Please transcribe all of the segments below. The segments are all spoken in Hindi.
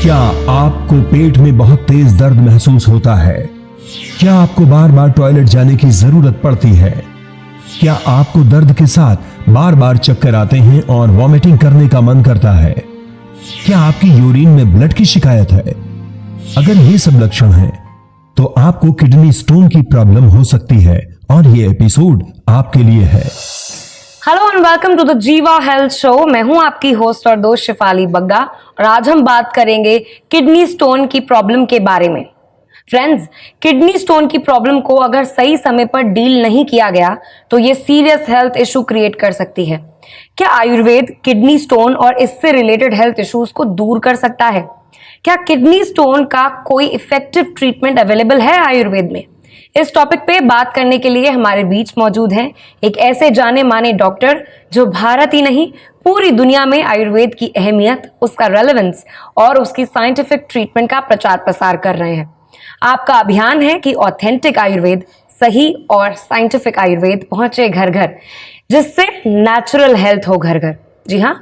क्या आपको पेट में बहुत तेज दर्द महसूस होता है? क्या आपको बार बार टॉयलेट जाने की जरूरत पड़ती है? क्या आपको दर्द के साथ बार बार चक्कर आते हैं और वॉमिटिंग करने का मन करता है? क्या आपकी यूरिन में ब्लड की शिकायत है? अगर ये सब लक्षण हैं, तो आपको किडनी स्टोन की प्रॉब्लम हो सकती है और ये एपिसोड आपके लिए है। Hello and welcome to the Jiva health show. मैं हूं आपकी होस्ट और दोस्त शिफाली बग्गा और आज हम बात करेंगे किडनी स्टोन की प्रॉब्लम के बारे में। फ्रेंड्स, किडनी स्टोन की प्रॉब्लम को अगर सही समय पर डील नहीं किया गया तो ये सीरियस हेल्थ इशू क्रिएट कर सकती है। क्या आयुर्वेद किडनी स्टोन और इससे रिलेटेड हेल्थ इश्यूज को दूर कर सकता है? क्या किडनी स्टोन का कोई इफेक्टिव ट्रीटमेंट अवेलेबल है आयुर्वेद में? इस टॉपिक पे बात करने के लिए हमारे बीच मौजूद हैं एक ऐसे जाने माने डॉक्टर जो भारत ही नहीं पूरी दुनिया में आयुर्वेद की अहमियत, उसका रेलेवेंस और उसकी साइंटिफिक ट्रीटमेंट का प्रचार प्रसार कर रहे हैं। आपका अभियान है कि ऑथेंटिक आयुर्वेद, सही और साइंटिफिक आयुर्वेद पहुंचे घर घर, जिससे नेचुरल हेल्थ हो घर घर। जी हाँ,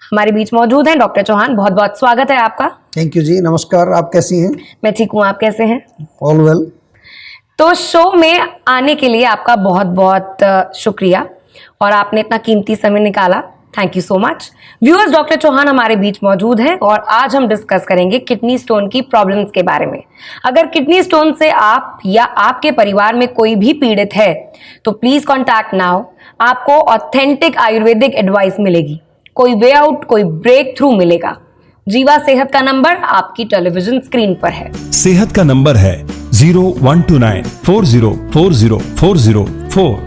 हमारे बीच मौजूद हैं डॉक्टर चौहान। बहुत बहुत स्वागत है आपका। थैंक यू जी। नमस्कार, आप कैसी हैं? मैं ठीक हूँ, आप कैसे हैं? All well. तो शो में आने के लिए आपका बहुत बहुत शुक्रिया और आपने इतना कीमती समय निकाला। Thank you so much. Viewers, doctor Chauhan हमारे बीच मौजूद हैं और आज हम डिस्कस करेंगे किडनी स्टोन की प्रॉब्लम्स के बारे में। अगर किडनी स्टोन से आप या आपके परिवार में कोई भी पीड़ित है तो प्लीज कॉन्टैक्ट नाउ। आपको ऑथेंटिक आयुर्वेदिक एडवाइस मिलेगी, कोई वे आउट, कोई ब्रेक थ्रू मिलेगा। जीवा सेहत का नंबर आपकी टेलीविजन स्क्रीन पर है। सेहत का नंबर है 012940404004।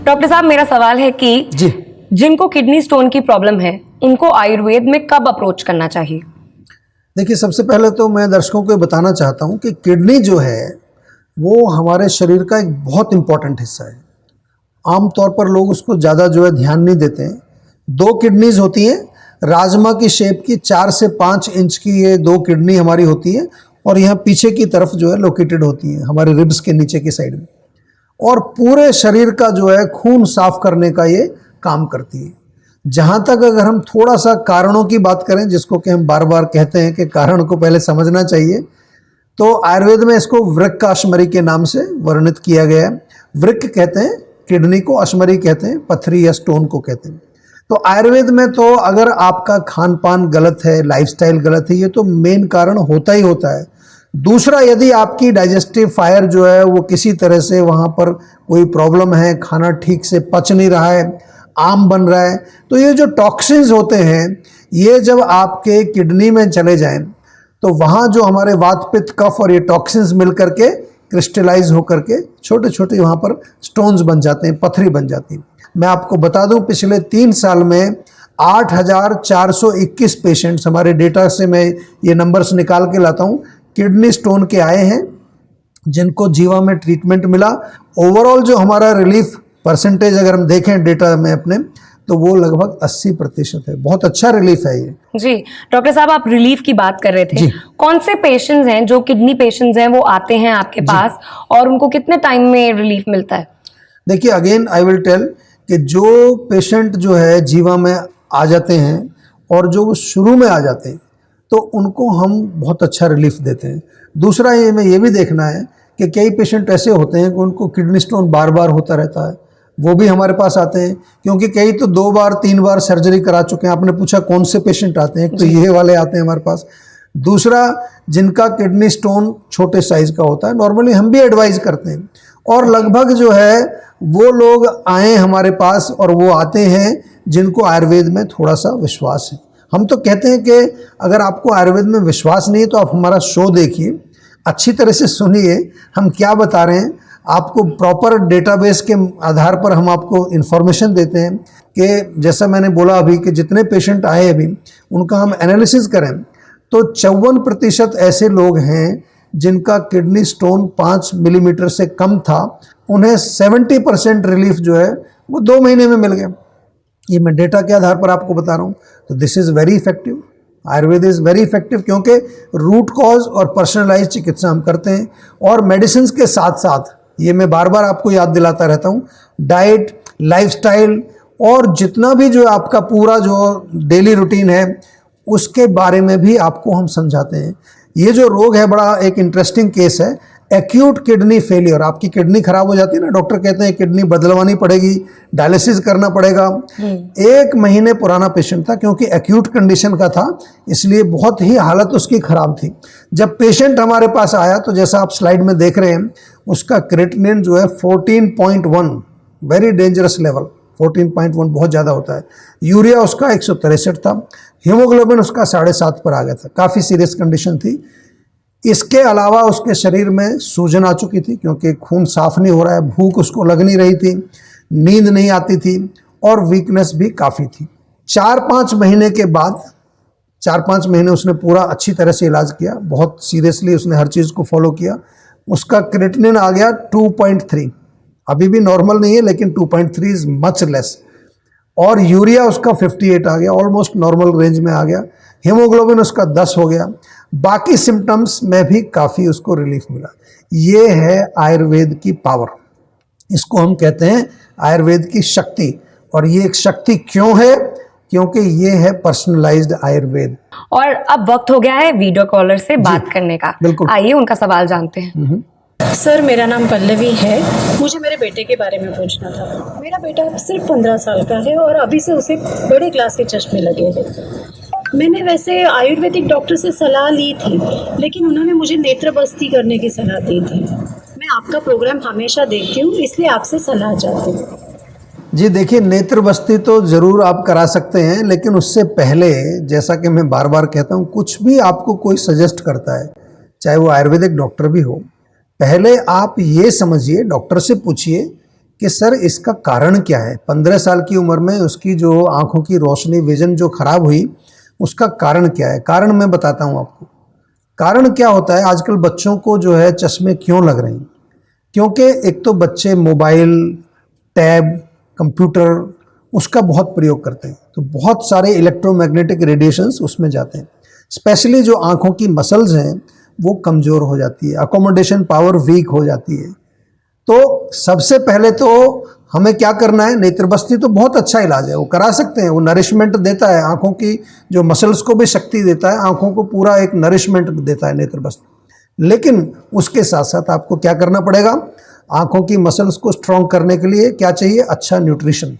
डॉक्टर साहब, मेरा सवाल है कि जी, जिनको किडनी स्टोन की प्रॉब्लम है उनको आयुर्वेद में कब अप्रोच करना चाहिए? देखिए, सबसे पहले तो मैं दर्शकों को बताना चाहता हूं कि किडनी जो है वो हमारे शरीर का एक बहुत इम्पॉर्टेंट हिस्सा है। आमतौर पर लोग उसको ज़्यादा जो है ध्यान नहीं देते हैं। 2 किडनीज होती हैं, राजमा की शेप की 4 से 5 इंच की ये 2 किडनी हमारी होती है और यहाँ पीछे की तरफ जो है लोकेटेड होती है हमारे रिब्स के नीचे की साइड में, और पूरे शरीर का जो है खून साफ करने का ये काम करती है। जहाँ तक अगर हम थोड़ा सा कारणों की बात करें, जिसको कि हम बार बार कहते हैं कि कारण को पहले समझना चाहिए, तो आयुर्वेद में इसको वृक्क अश्मरी के नाम से वर्णित किया गया है। वृक्क कहते हैं किडनी को, अश्मरी कहते हैं पथरी या स्टोन को कहते हैं। तो आयुर्वेद में तो अगर आपका खान पान गलत है, लाइफस्टाइल गलत है, ये तो मेन कारण होता ही होता है। दूसरा, यदि आपकी डाइजेस्टिव फायर जो है वो किसी तरह से वहाँ पर कोई प्रॉब्लम है, खाना ठीक से पच नहीं रहा है, आम बन रहा है, तो ये जो टॉक्सिन्स होते हैं ये जब आपके किडनी में चले जाएं तो वहाँ जो हमारे वात पित्त कफ और ये टॉक्सिन्स मिल करके क्रिस्टलाइज होकर के छोटे छोटे वहाँ पर स्टोन्स बन जाते हैं, पथरी बन जाती है। मैं आपको बता दूं, पिछले 3 साल में 8,421 पेशेंट्स, हमारे डेटा से मैं ये नंबर्स निकाल के लाता हूँ, किडनी स्टोन के आए हैं जिनको जीवा में ट्रीटमेंट मिला। ओवरऑल जो हमारा रिलीफ परसेंटेज अगर हम देखें डेटा में अपने, तो वो लगभग 80% है। बहुत अच्छा रिलीफ है ये। जी डॉक्टर साहब, आप रिलीफ की बात कर रहे थे। जी। कौन से पेशेंट्स हैं जो किडनी पेशेंट्स हैं वो आते हैं आपके पास और उनको कितने टाइम में रिलीफ मिलता है? देखिए, अगेन आई विल टेल कि जो पेशेंट जो है जीवा में आ जाते हैं और जो वो शुरू में आ जाते हैं तो उनको हम बहुत अच्छा रिलीफ देते हैं। दूसरा, ये में ये भी देखना है कि कई पेशेंट ऐसे होते हैं कि उनको किडनी स्टोन बार बार होता रहता है, वो भी हमारे पास आते हैं, क्योंकि कई तो 2 बार 3 बार सर्जरी करा चुके हैं। आपने पूछा कौन से पेशेंट आते हैं, तो ये वाले आते हैं हमारे पास। दूसरा, जिनका किडनी स्टोन छोटे साइज का होता है, नॉर्मली हम भी एडवाइज करते हैं, और लगभग जो है वो लोग आए हमारे पास और वो आते हैं जिनको आयुर्वेद में थोड़ा सा विश्वास है। हम तो कहते हैं कि अगर आपको आयुर्वेद में विश्वास नहीं है तो आप हमारा शो देखिए, अच्छी तरह से सुनिए हम क्या बता रहे हैं। आपको प्रॉपर डेटाबेस के आधार पर हम आपको इन्फॉर्मेशन देते हैं कि जैसा मैंने बोला अभी कि जितने पेशेंट आए अभी उनका हम एनालिसिस करें तो 54% ऐसे लोग हैं जिनका किडनी स्टोन 5 मिलीमीटर से कम था, उन्हें 70% रिलीफ जो है वो 2 महीने में मिल गया। ये मैं डेटा के आधार पर आपको बता रहा हूँ। तो this is very effective. Ayurveda is very effective क्योंकि रूट कॉज और पर्सनलाइज चिकित्सा हम करते हैं, और मेडिसिन के साथ साथ, ये मैं बार बार आपको याद दिलाता रहता हूँ, डाइट, लाइफस्टाइल और जितना भी जो आपका पूरा जो डेली रूटीन है उसके बारे में भी आपको हम समझाते हैं। ये जो रोग है बड़ा एक इंटरेस्टिंग केस है, एक्यूट किडनी फेलियर। आपकी किडनी खराब हो जाती है ना, डॉक्टर कहते हैं किडनी बदलवानी पड़ेगी, डायलिसिस करना पड़ेगा। 1 महीने पुराना पेशेंट था, क्योंकि एक्यूट कंडीशन का था, इसलिए बहुत ही हालत उसकी खराब थी। जब पेशेंट हमारे पास आया तो जैसा आप स्लाइड में देख रहे हैं, उसका क्रेटिनिन जो है 14.1, वेरी डेंजरस लेवल। 14.1 बहुत ज़्यादा होता है। यूरिया उसका 163 था, हीमोग्लोबिन उसका 7.5 पर आ गया था, काफ़ी सीरियस कंडीशन थी। इसके अलावा उसके शरीर में सूजन आ चुकी थी, क्योंकि खून साफ नहीं हो रहा है, भूख उसको लग नहीं रही थी, नींद नहीं आती थी, और वीकनेस भी काफ़ी थी। 4-5 महीने के बाद, 4-5 महीने उसने पूरा अच्छी तरह से इलाज किया, बहुत सीरियसली उसने हर चीज़ को फॉलो किया। उसका क्रेटिनिन आ गया 2.3, अभी भी नॉर्मल नहीं है, लेकिन 2.3 इज मच लेस। और यूरिया उसका 58 आ गया, ऑलमोस्ट नॉर्मल रेंज में आ गया। हीमोग्लोबिन उसका 10 हो गया। बाकी सिम्टम्स में भी काफ़ी उसको रिलीफ मिला। ये है आयुर्वेद की पावर, इसको हम कहते हैं आयुर्वेद की शक्ति। और ये एक शक्ति क्यों है? क्योंकि ये है पर्सनलाइज्ड आयुर्वेद। और अब वक्त हो गया है वीडियो कॉलर से बात करने का। बिल्कुल। आइए उनका सवाल जानते हैं। सर, मेरा नाम पल्लवी है। मुझे मेरे बेटे के बारे में पूछना था। मेरा बेटा सिर्फ 15 साल का है और अभी से उसे बड़े क्लास के चश्मे लगे हैं। मैंने वैसे आयुर्वेदिक डॉक्टर से सलाह ली थी, लेकिन उन्होंने मुझे नेत्र बस्ती करने की सलाह दी थी। मैं आपका प्रोग्राम हमेशा देखती हूँ, इसलिए आपसे सलाह चाहती हूँ। जी देखिए, नेत्र बस्ती तो ज़रूर आप करा सकते हैं, लेकिन उससे पहले, जैसा कि मैं बार बार कहता हूँ, कुछ भी आपको कोई सजेस्ट करता है, चाहे वो आयुर्वेदिक डॉक्टर भी हो, पहले आप ये समझिए, डॉक्टर से पूछिए कि सर इसका कारण क्या है। 15 साल की उम्र में उसकी जो आँखों की रोशनी, विजन जो खराब हुई, उसका कारण क्या है। कारण मैं बताता हूँ आपको। कारण क्या होता है, आजकल बच्चों को जो है चश्मे क्यों लग रहे हैं? क्योंकि एक तो बच्चे मोबाइल, टैब, कंप्यूटर उसका बहुत प्रयोग करते हैं, तो बहुत सारे इलेक्ट्रोमैग्नेटिक रेडिएशंस उसमें जाते हैं। स्पेशली जो आँखों की मसल्स हैं वो कमज़ोर हो जाती है, अकोमोडेशन पावर वीक हो जाती है। तो सबसे पहले तो हमें क्या करना है, नेत्र बस्ती तो बहुत अच्छा इलाज है, वो करा सकते हैं, वो नरिशमेंट देता है, आँखों की जो मसल्स को भी शक्ति देता है, आँखों को पूरा एक नरिशमेंट देता है नेत्र बस्ती। लेकिन उसके साथ साथ आपको क्या करना पड़ेगा, आँखों की मसल्स को स्ट्रॉन्ग करने के लिए क्या चाहिए, अच्छा न्यूट्रिशन।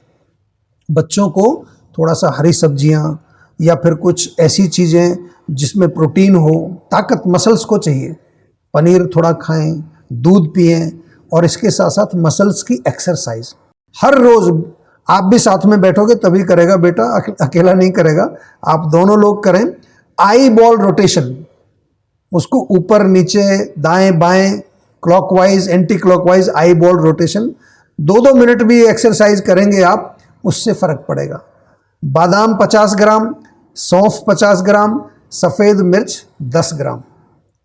बच्चों को थोड़ा सा हरी सब्जियाँ या फिर कुछ ऐसी चीज़ें जिसमें प्रोटीन हो, ताकत मसल्स को चाहिए। पनीर थोड़ा खाएं, दूध पिएं, और इसके साथ साथ मसल्स की एक्सरसाइज हर रोज़। आप भी साथ में बैठोगे तभी करेगा बेटा, अकेला नहीं करेगा, आप दोनों लोग करें। आई बॉल रोटेशन, उसको ऊपर नीचे, दाएं बाएं, clockwise, anti clockwise eye ball rotation 2-2 minute भी एक्सरसाइज करेंगे आप, उससे फ़र्क पड़ेगा। बादाम 50 ग्राम, सौंफ 50 ग्राम, सफ़ेद मिर्च 10 ग्राम,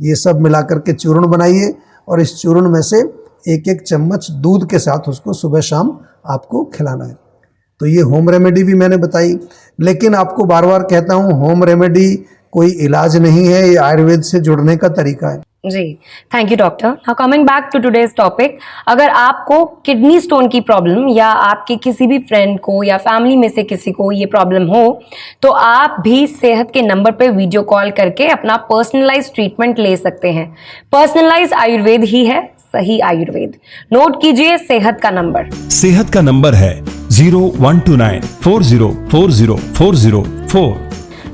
ये सब मिलाकर के चूर्ण बनाइए, और इस चूर्ण में से 1-1 चम्मच दूध के साथ उसको सुबह शाम आपको खिलाना है। तो ये होम रेमेडी भी मैंने बताई, लेकिन आपको बार बार कहता हूँ, होम रेमेडी कोई इलाज नहीं है, ये आयुर्वेद से जुड़ने का तरीका है। जी, thank you doctor. Now coming back to today's topic, अगर आपको किडनी स्टोन की प्रॉब्लम या आपके किसी भी फ्रेंड को या फैमिली में से किसी को ये प्रॉब्लम हो, तो आप भी सेहत के नंबर पे वीडियो कॉल करके अपना पर्सनलाइज ट्रीटमेंट ले सकते हैं। पर्सनलाइज आयुर्वेद ही है सही आयुर्वेद। नोट कीजिए सेहत का नंबर। सेहत का नंबर है 012940404004।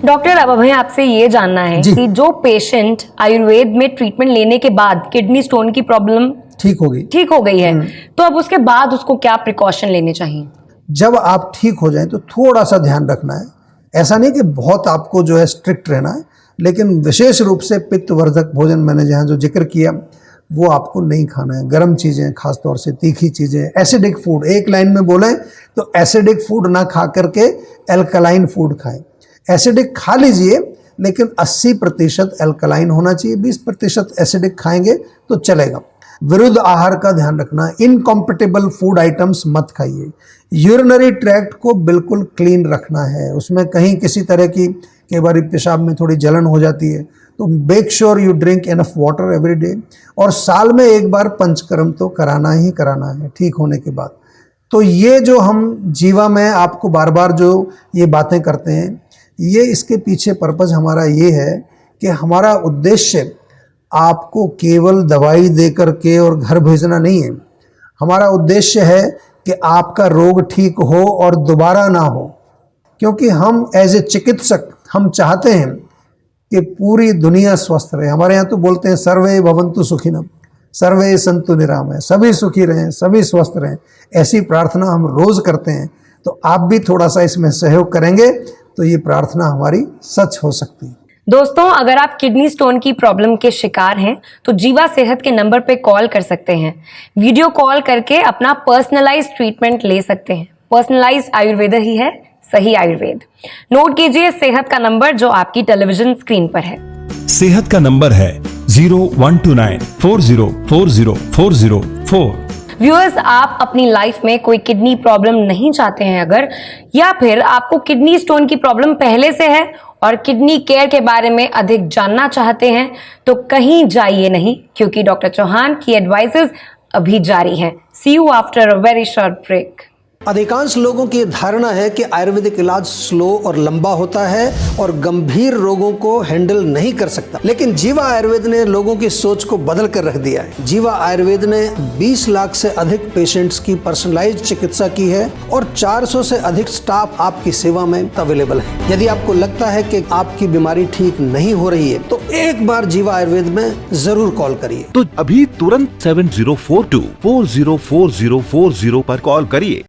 डॉक्टर, अब हमें आपसे ये जानना है जी। कि जो पेशेंट आयुर्वेद में ट्रीटमेंट लेने के बाद किडनी स्टोन की प्रॉब्लम ठीक होगी, ठीक हो गई है, तो अब उसके बाद उसको क्या प्रिकॉशन लेने चाहिए? जब आप ठीक हो जाएं तो थोड़ा सा ध्यान रखना है। ऐसा नहीं कि बहुत आपको जो है स्ट्रिक्ट रहना है, लेकिन विशेष रूप से पित्तवर्धक भोजन मैंने जहाँ जो जिक्र किया वो आपको नहीं खाना है। गर्म चीज़ें, खासतौर से तीखी चीज़ें, एसिडिक फूड, एक लाइन में बोलें तो एसिडिक फूड ना खा करके एल्कलाइन फूड खाएं। एसिडिक खा लीजिए, लेकिन 80% एल्कलाइन होना चाहिए, 20% एसिडिक खाएंगे तो चलेगा। विरुद्ध आहार का ध्यान रखना, इनकॉम्पेटिबल फूड आइटम्स मत खाइए। यूरिनरी ट्रैक्ट को बिल्कुल क्लीन रखना है, उसमें कहीं किसी तरह की, कई बार पेशाब में थोड़ी जलन हो जाती है, तो make sure you drink enough water every day. और साल में एक बार पंचकर्म तो कराना ही कराना है ठीक होने के बाद। तो ये जो हम जीवा में आपको बार बार जो ये बातें करते हैं, ये इसके पीछे पर्पज़ हमारा ये है कि हमारा उद्देश्य आपको केवल दवाई दे करके और घर भेजना नहीं है। हमारा उद्देश्य है कि आपका रोग ठीक हो और दोबारा ना हो, क्योंकि हम एज ए चिकित्सक हम चाहते हैं कि पूरी दुनिया स्वस्थ रहे। हमारे यहाँ तो बोलते हैं सर्वे भवन्तु सुखिनः, सर्वे सन्तु निरामय, सभी सुखी रहें, सभी स्वस्थ रहें। ऐसी प्रार्थना हम रोज़ करते हैं। तो आप भी थोड़ा सा इसमें सहयोग करेंगे तो ये प्रार्थना हमारी सच हो सकती है। दोस्तों, अगर आप किडनी स्टोन की प्रॉब्लम के शिकार हैं तो जीवा सेहत के नंबर पे कॉल कर सकते हैं। वीडियो कॉल करके अपना पर्सनलाइज ट्रीटमेंट ले सकते हैं। पर्सनलाइज आयुर्वेद ही है सही आयुर्वेद। नोट कीजिए सेहत का नंबर जो आपकी टेलीविजन स्क्रीन पर है। सेहत का नंबर है 012940404004। व्यूअर्स, आप अपनी लाइफ में कोई किडनी प्रॉब्लम नहीं चाहते हैं अगर, या फिर आपको किडनी स्टोन की प्रॉब्लम पहले से है और किडनी केयर के बारे में अधिक जानना चाहते हैं, तो कहीं जाइए नहीं, क्योंकि डॉक्टर चौहान की एडवाइसेस अभी जारी हैं। See you after a very short break. अधिकांश लोगों की धारणा है कि आयुर्वेदिक इलाज स्लो और लंबा होता है और गंभीर रोगों को हैंडल नहीं कर सकता, लेकिन जीवा आयुर्वेद ने लोगों की सोच को बदल कर रख दिया है। जीवा आयुर्वेद ने 20 लाख से अधिक पेशेंट्स की पर्सनलाइज्ड चिकित्सा की है और 400 से अधिक स्टाफ आपकी सेवा में अवेलेबल है। यदि आपको लगता है कि आपकी बीमारी ठीक नहीं हो रही है तो एक बार जीवा आयुर्वेद में जरूर कॉल करिए। तो अभी तुरंत 7042404040 पर कॉल करिए।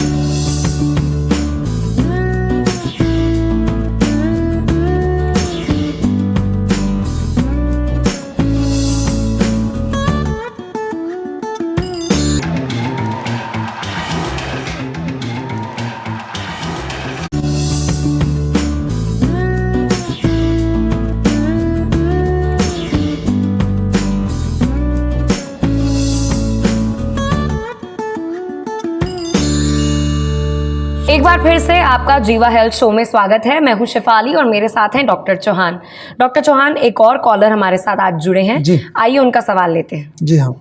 एक बार फिर से आपका जीवा हेल्थ शो में स्वागत है। मैं हूं शेफाली और मेरे साथ हैं डॉक्टर चौहान। डॉक्टर चौहान, एक और कॉलर हमारे साथ आज जुड़े हैं जी। आइए उनका सवाल लेते हैं। जी हाँ।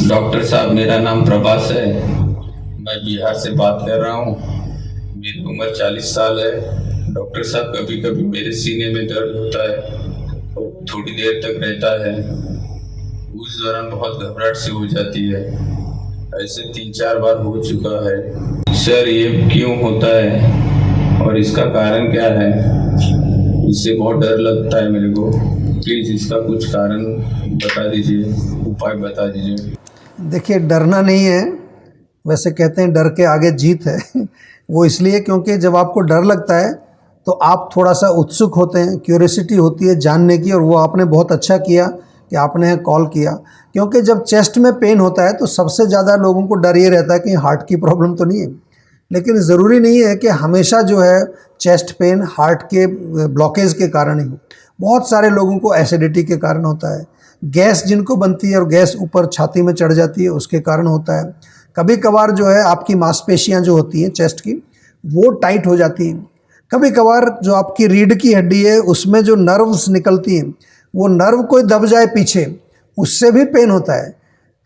डॉक्टर साहब, मेरा नाम प्रभास है, मैं बिहार से बात कर रहा हूँ। मेरी उम्र 40 साल है। डॉक्टर साहब, कभी कभी मेरे सीने में दर्द होता है और थोड़ी देर तक रहता है। उस दौरान बहुत घबराहट सी हो जाती है। ऐसे 3-4 बार हो चुका है। सर, ये क्यों होता है और इसका कारण क्या है? इससे बहुत डर लगता है मेरे को। प्लीज़ इसका कुछ कारण बता दीजिए, उपाय बता दीजिए। देखिए, डरना नहीं है। वैसे कहते हैं डर के आगे जीत है। वो इसलिए क्योंकि जब आपको डर लगता है तो आप थोड़ा सा उत्सुक होते हैं, क्यूरियोसिटी होती है जानने की, और वो आपने बहुत अच्छा किया कि आपने कॉल किया। क्योंकि जब चेस्ट में पेन होता है तो सबसे ज़्यादा लोगों को डर ये रहता है कि हार्ट की प्रॉब्लम तो नहीं है, लेकिन ज़रूरी नहीं है कि हमेशा जो है चेस्ट पेन हार्ट के ब्लॉकेज के कारण ही हो। बहुत सारे लोगों को एसिडिटी के कारण होता है, गैस जिनको बनती है और गैस ऊपर छाती में चढ़ जाती है उसके कारण होता है। कभी कभार जो है आपकी मांसपेशियां जो होती हैं चेस्ट की वो टाइट हो जाती हैं। कभी कभार जो आपकी रीढ़ की हड्डी है उसमें जो नर्व्स निकलती हैं वो नर्व कोई दब जाए पीछे, उससे भी पेन होता है।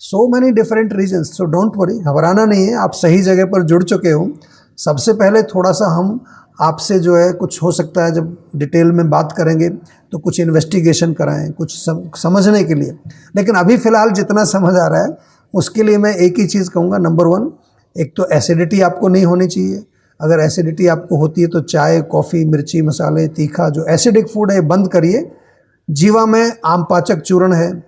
So many different reasons. So don't worry, घबराना नहीं है, आप सही जगह पर जुड़ चुके हो। सबसे पहले थोड़ा सा हम आपसे जो है कुछ हो सकता है जब डिटेल में बात करेंगे तो कुछ इन्वेस्टिगेशन कराएं, कुछ समझने के लिए। लेकिन अभी फ़िलहाल जितना समझ आ रहा है उसके लिए मैं एक ही चीज़ कहूँगा। नंबर 1, एक तो एसिडिटी आपको नहीं होनी चाहिए। अगर एसिडिटी आपको होती है तो चाय, कॉफ़ी, मिर्ची, मसाले, तीखा, जो एसिडिक फूड है बंद करिए। जीवा में आम पाचक चूर्ण है,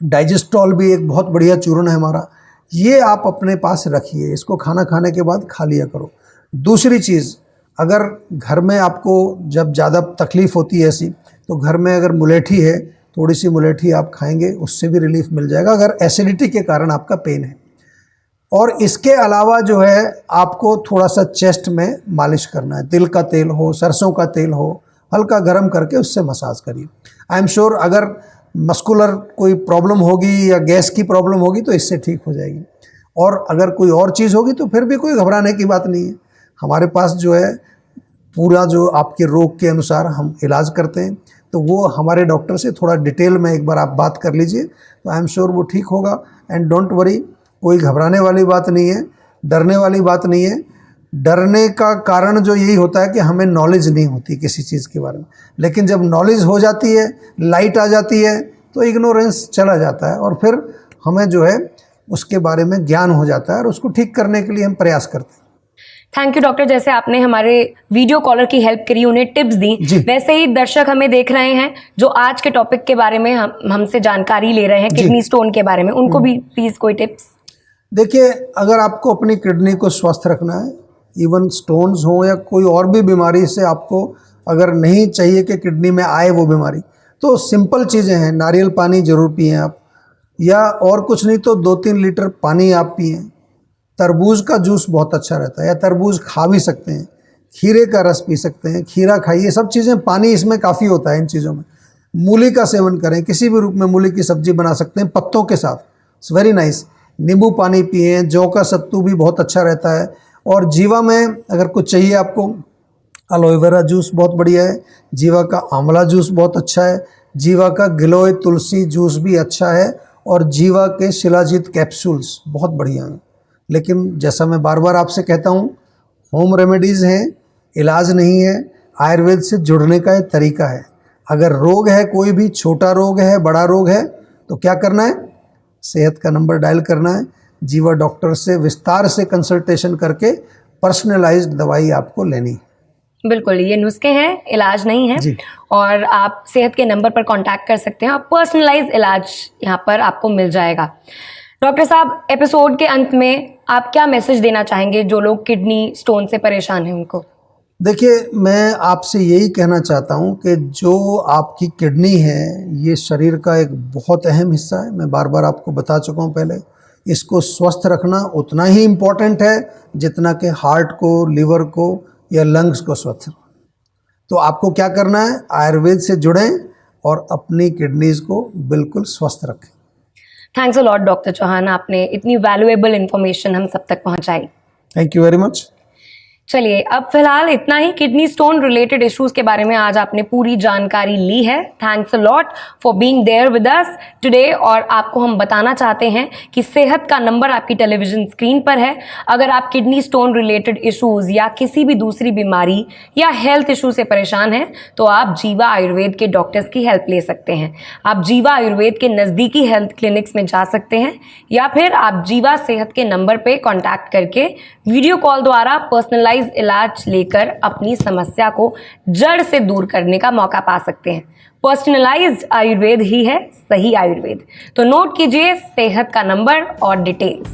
डाइजेस्टॉल भी एक बहुत बढ़िया चूर्ण है हमारा, ये आप अपने पास रखिए। इसको खाना खाने के बाद खा लिया करो। दूसरी चीज़, अगर घर में आपको जब ज़्यादा तकलीफ़ होती है ऐसी, तो घर में अगर मुलेठी है, थोड़ी सी मुलेठी आप खाएंगे, उससे भी रिलीफ मिल जाएगा अगर एसिडिटी के कारण आपका पेन है। और इसके अलावा जो है आपको थोड़ा सा चेस्ट में मालिश करना है। तिल का तेल हो, सरसों का तेल हो, हल्का गर्म करके उससे मसाज करिए। आई एम श्योर अगर मस्कुलर कोई प्रॉब्लम होगी या गैस की प्रॉब्लम होगी तो इससे ठीक हो जाएगी। और अगर कोई और चीज़ होगी तो फिर भी कोई घबराने की बात नहीं है। हमारे पास जो है पूरा जो आपके रोग के अनुसार हम इलाज करते हैं, तो वो हमारे डॉक्टर से थोड़ा डिटेल में एक बार आप बात कर लीजिए तो आई एम श्योर वो ठीक होगा। एंड डोंट वरी, कोई घबराने वाली बात नहीं है, डरने वाली बात नहीं है। डरने का कारण जो यही होता है कि हमें नॉलेज नहीं होती किसी चीज़ के बारे में। लेकिन जब नॉलेज हो जाती है, लाइट आ जाती है, तो इग्नोरेंस चला जाता है और फिर हमें जो है उसके बारे में ज्ञान हो जाता है और उसको ठीक करने के लिए हम प्रयास करते हैं। Thank you doctor. जैसे आपने हमारे वीडियो कॉलर की हेल्प करी, उन्हें टिप्स दी, वैसे ही दर्शक हमें देख रहे हैं जो आज के टॉपिक के बारे में हमसे जानकारी ले रहे हैं, किडनी स्टोन के बारे में, उनको भी प्लीज कोई टिप्स। देखिए, अगर आपको अपनी किडनी को स्वस्थ रखना है, इवन स्टोन्स हो या कोई और भी बीमारी से आपको अगर नहीं चाहिए कि किडनी में आए वो बीमारी, तो सिंपल चीज़ें हैं। नारियल पानी जरूर पिएं आप, या और कुछ नहीं तो 2-3 लीटर पानी आप पिएं। तरबूज का जूस बहुत अच्छा रहता है, या तरबूज खा भी सकते हैं। खीरे का रस पी सकते हैं, खीरा खाइए। सब चीज़ें, पानी इसमें काफ़ी होता है इन चीज़ों में। मूली का सेवन करें, किसी भी रूप में मूली की सब्जी बना सकते हैं पत्तों के साथ, इट्स वेरी नाइस। नींबू पानी पिए, जौ का सत्तू भी बहुत अच्छा रहता है। और जीवा में अगर कुछ चाहिए आपको, एलोवेरा जूस बहुत बढ़िया है, जीवा का आंवला जूस बहुत अच्छा है, जीवा का गिलोय तुलसी जूस भी अच्छा है, और जीवा के शिलाजीत कैप्सूल्स बहुत बढ़िया हैं। लेकिन जैसा मैं बार बार आपसे कहता हूँ, होम रेमेडीज़ हैं, इलाज नहीं है। आयुर्वेद से जुड़ने का एक तरीका है। अगर रोग है, कोई भी छोटा रोग है, बड़ा रोग है, तो क्या करना है? सेहत का नंबर डायल करना है, जीवा डॉक्टर से विस्तार से कंसल्टेशन करके पर्सनलाइज्ड दवाई आपको लेनी है। बिल्कुल, ये नुस्खे हैं, इलाज नहीं है। और आप सेहत के नंबर पर कांटेक्ट कर सकते हैं और पर्सनलाइज इलाज यहाँ पर आपको मिल जाएगा। डॉक्टर साहब, एपिसोड के अंत में आप क्या मैसेज देना चाहेंगे जो लोग किडनी स्टोन से परेशान हैं उनको? देखिए, मैं आपसे यही कहना चाहता हूँ कि जो आपकी किडनी है, ये शरीर का एक बहुत अहम हिस्सा है। मैं बार बार आपको बता चुका हूँ पहले। इसको स्वस्थ रखना उतना ही इम्पोर्टेंट है जितना कि हार्ट को, लिवर को या लंग्स को स्वस्थ रखना। तो आपको क्या करना है? आयुर्वेद से जुड़ें और अपनी किडनीज को बिल्कुल स्वस्थ रखें। Thanks a lot doctor Chauhan, आपने इतनी वैल्यूएबल इंफॉर्मेशन हम सब तक पहुंचाई। Thank you very much. चलिए, अब फिलहाल इतना ही। किडनी स्टोन रिलेटेड इश्यूज के बारे में आज आपने पूरी जानकारी ली है। Thanks a lot for being there with us today. और आपको हम बताना चाहते हैं कि सेहत का नंबर आपकी टेलीविजन स्क्रीन पर है। अगर आप किडनी स्टोन रिलेटेड इश्यूज या किसी भी दूसरी बीमारी या हेल्थ इशू से परेशान हैं, तो आप जीवा आयुर्वेद के डॉक्टर्स की हेल्प ले सकते हैं। आप जीवा आयुर्वेद के नज़दीकी हेल्थ क्लिनिक्स में जा सकते हैं, या फिर आप जीवा सेहत के नंबर पे कॉन्टैक्ट करके वीडियो कॉल द्वारा पर्सनलाइज इलाज लेकर अपनी समस्या को जड़ से दूर करने का मौका पा सकते हैं। पर्सनलाइज्ड आयुर्वेद ही है सही आयुर्वेद। तो नोट कीजिए सेहत का नंबर और डिटेल्स।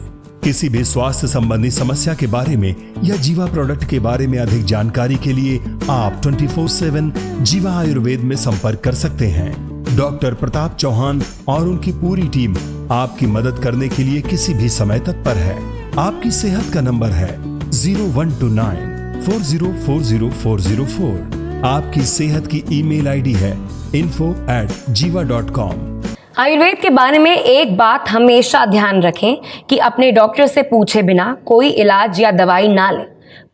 किसी भी स्वास्थ्य संबंधी समस्या के बारे में या जीवा प्रोडक्ट के बारे में अधिक जानकारी के लिए आप 24/7 जीवा आयुर्वेद में संपर्क कर सकते हैं। डॉक्टर प्रताप चौहान और उनकी पूरी टीम आपकी मदद करने के लिए किसी भी समय तत्पर है। आपकी सेहत का नंबर है 0129404004। आपकी सेहत की ईमेल आईडी है info@jiva.com। आयुर्वेद के बारे में एक बात हमेशा ध्यान रखें कि अपने डॉक्टर से पूछे बिना कोई इलाज या दवाई ना लें।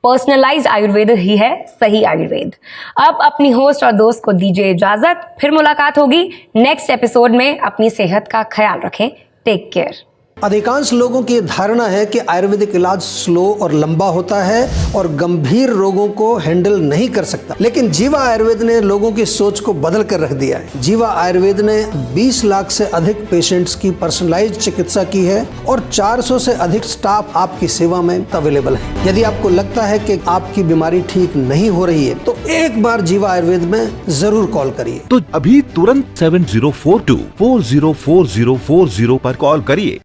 पर्सनलाइज्ड आयुर्वेद ही है सही आयुर्वेद। अब अपनी होस्ट और दोस्त को दीजिए इजाजत। फिर मुलाकात होगी नेक्स्ट एपिसोड में। अपनी सेहत का ख्याल रखें। Take care. अधिकांश लोगों की धारणा है कि आयुर्वेदिक इलाज स्लो और लंबा होता है और गंभीर रोगों को हैंडल नहीं कर सकता, लेकिन जीवा आयुर्वेद ने लोगों की सोच को बदल कर रख दिया है। जीवा आयुर्वेद ने 20 लाख से अधिक पेशेंट्स की पर्सनलाइज्ड चिकित्सा की है और 400 से अधिक स्टाफ आपकी सेवा में अवेलेबल है। यदि आपको लगता है कि आपकी बीमारी ठीक नहीं हो रही है, तो एक बार जीवा आयुर्वेद में जरूर कॉल करिए। तो अभी तुरंत 7042404040 पर कॉल करिए।